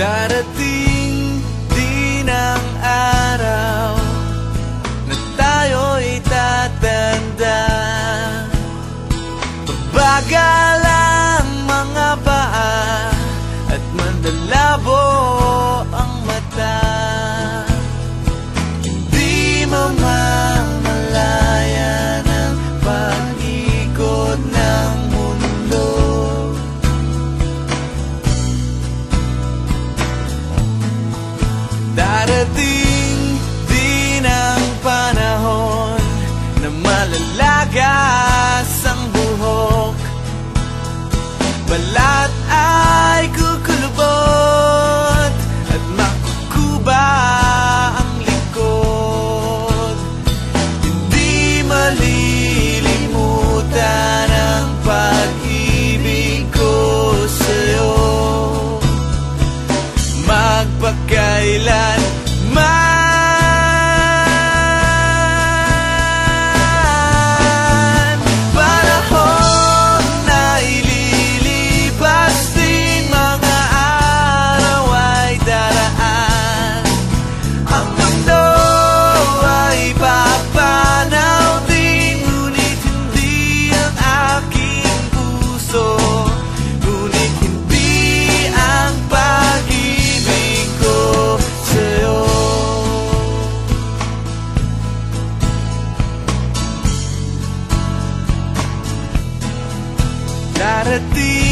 Darating din ang araw na tayo'y tatanda. Bagal ang mga paa at mandalabo ang mata. Hindi mamamalayan ang pag-ikot ng mundo. Darating din ang panahon na malalagas ang buhok. Balat ay kukulubot at makukuba ang likod. Hindi malilimutan ang pag-ibig ko sa'yo, magpakailanman. Panahon na ililipas din, mga araw ay daraan. Ang mundo ay papanaw din, ngunit hindi ang aking puso, ngunit hindi ang pag-ibig ko sa'yo. Darating